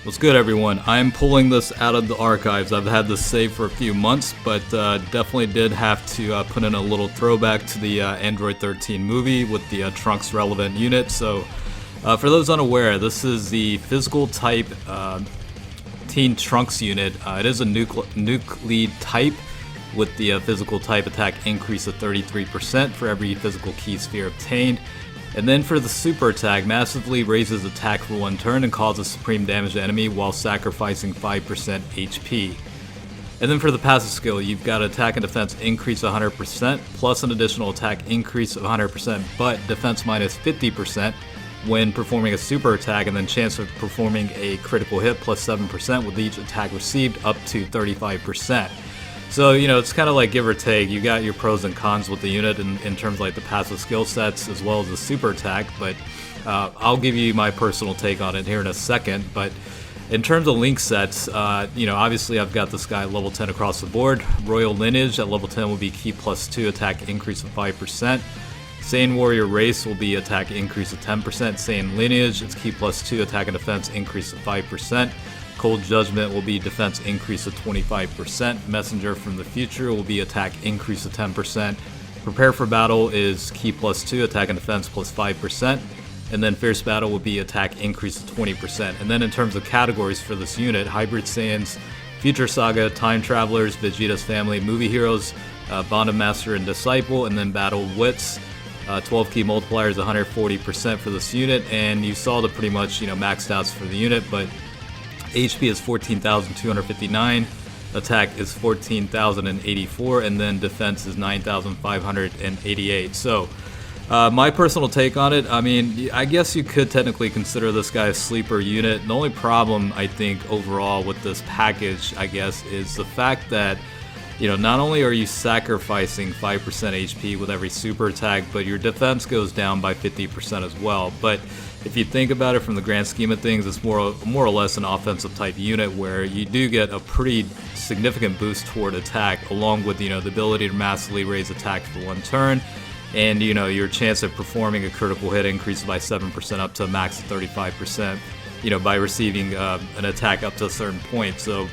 What's good, everyone? I'm pulling this out of the archives. I've had this saved for a few months, but definitely did have to put in a little throwback to the Android 13 movie with the Trunks relevant unit. So for those unaware, this is the physical type Teen Trunks unit. It is a nuke lead type with the physical type attack increase of 33% for every physical key sphere obtained. And then for the super attack, massively raises attack for one turn and causes supreme damage to enemy while sacrificing 5% HP. And then for the passive skill, you've got attack and defense increase 100%, plus an additional attack increase of 100%, but defense minus 50% when performing a super attack, and then chance of performing a critical hit plus 7% with each attack received up to 35%. So, you know, it's kind of like give or take. You got your pros and cons with the unit in terms of like the passive skill sets as well as the super attack, but I'll give you my personal take on it here in a second. But in terms of link sets, you know, obviously I've got this guy at level 10 across the board. Royal Lineage at level 10 will be Key plus 2, attack increase of 5%. Saiyan Warrior Race will be attack increase of 10%. Saiyan Lineage, it's Key plus 2, attack and defense increase of 5%. Cold Judgment will be defense increase of 25%. Messenger from the Future will be attack increase of 10%. Prepare for Battle is Key plus 2, attack and defense plus 5%. And then Fierce Battle will be attack increase of 20%. And then in terms of categories for this unit, Hybrid Saiyans, Future Saga, Time Travelers, Vegeta's Family, Movie Heroes, Bond of Master and Disciple, and then Battle Wits. 12 key multiplier is 140% for this unit, and you saw the pretty much, you know, maxed outs for the unit, but HP is 14,259, attack is 14,084, and then defense is 9,588. So, my personal take on it, I mean, I guess you could technically consider this guy a sleeper unit. The only problem, I think, overall with this package, I guess, is the fact that, you know, not only are you sacrificing 5% HP with every super attack, but your defense goes down by 50% as well. But if you think about it from the grand scheme of things, it's more or less an offensive type unit where you do get a pretty significant boost toward attack, along with, you know, the ability to massively raise attack for one turn, and, you know, your chance of performing a critical hit increases by 7% up to a max of 35%, you know, by receiving an attack up to a certain point. So,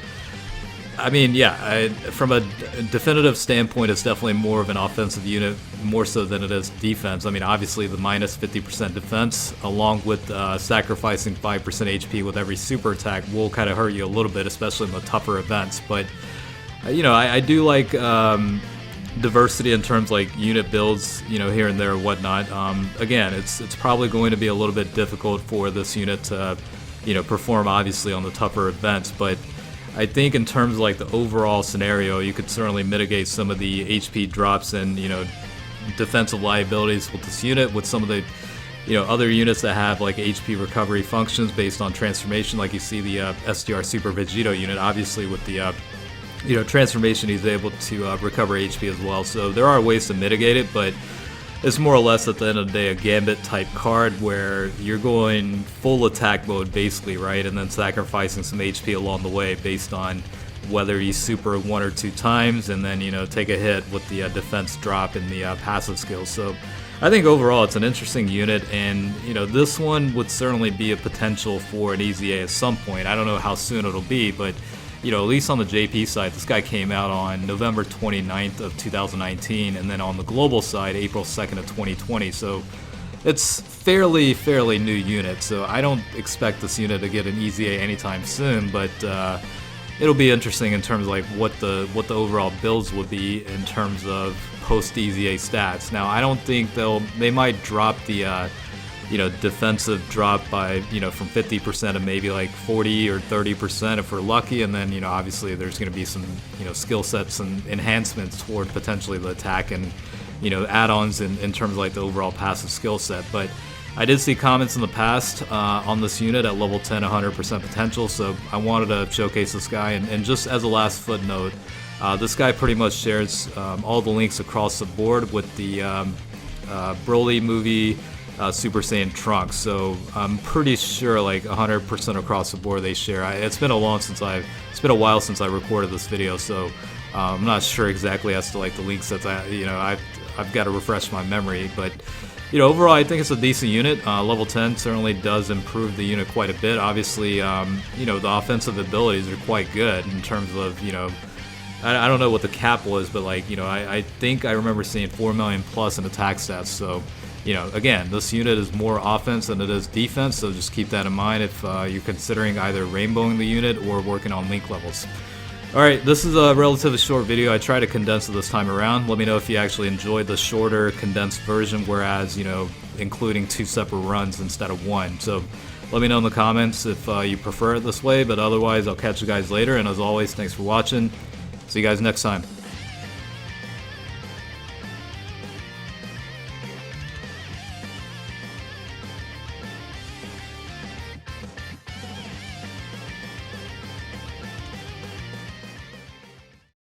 I mean, yeah, from a definitive standpoint, it's definitely more of an offensive unit, more so than it is defense. I mean, obviously the minus 50% defense, along with sacrificing 5% HP with every super attack, will kind of hurt you a little bit, especially in the tougher events. But, you know, I do like diversity in terms like unit builds, you know, here and there and whatnot. Again, it's probably going to be a little bit difficult for this unit to, you know, perform obviously on the tougher events, but I think in terms of like the overall scenario, you could certainly mitigate some of the HP drops and, you know, defensive liabilities with this unit with some of the, you know, other units that have like HP recovery functions based on transformation, like you see the SDR Super Vegito unit. Obviously with the you know, transformation, he's able to recover HP as well. So there are ways to mitigate it, but it's more or less at the end of the day a Gambit type card where you're going full attack mode basically, right? And then sacrificing some HP along the way based on whether you super 1 or 2 times and then, you know, take a hit with the defense drop in the passive skills. So I think overall it's an interesting unit, and, you know, this one would certainly be a potential for an EZA at some point. I don't know how soon it'll be, but, you know, at least on the JP side, this guy came out on November 29th of 2019, and then on the global side, April 2nd of 2020. So it's fairly new unit. So I don't expect this unit to get an EZA anytime soon, but it'll be interesting in terms of like what the overall builds would be in terms of post EZA stats. Now I don't think they might drop the you know, defensive drop by, you know, from 50% to maybe like 40 or 30% if we're lucky, and then, you know, obviously there's going to be some, you know, skill sets and enhancements toward potentially the attack and, you know, add-ons in terms of like the overall passive skill set. But I did see comments in the past on this unit at level 10, 100% potential, so I wanted to showcase this guy. And just as a last footnote, this guy pretty much shares all the links across the board with the Broly movie, Super Saiyan Trunks, so I'm pretty sure like 100% across the board they share. It's been a while since I recorded this video, so I'm not sure exactly as to like the link sets. I've got to refresh my memory, but overall I think it's a decent unit. Level 10 certainly does improve the unit quite a bit. Obviously, the offensive abilities are quite good in terms of, I don't know what the cap was, but like, I think I remember seeing 4 million plus in attack stats. So, again, this unit is more offense than it is defense, so just keep that in mind if you're considering either rainbowing the unit or working on link levels. Alright, this is a relatively short video. I tried to condense it this time around. Let me know if you actually enjoyed the shorter, condensed version, whereas, including 2 separate runs instead of 1. So let me know in the comments if you prefer it this way, but otherwise I'll catch you guys later, and as always, thanks for watching. See you guys next time.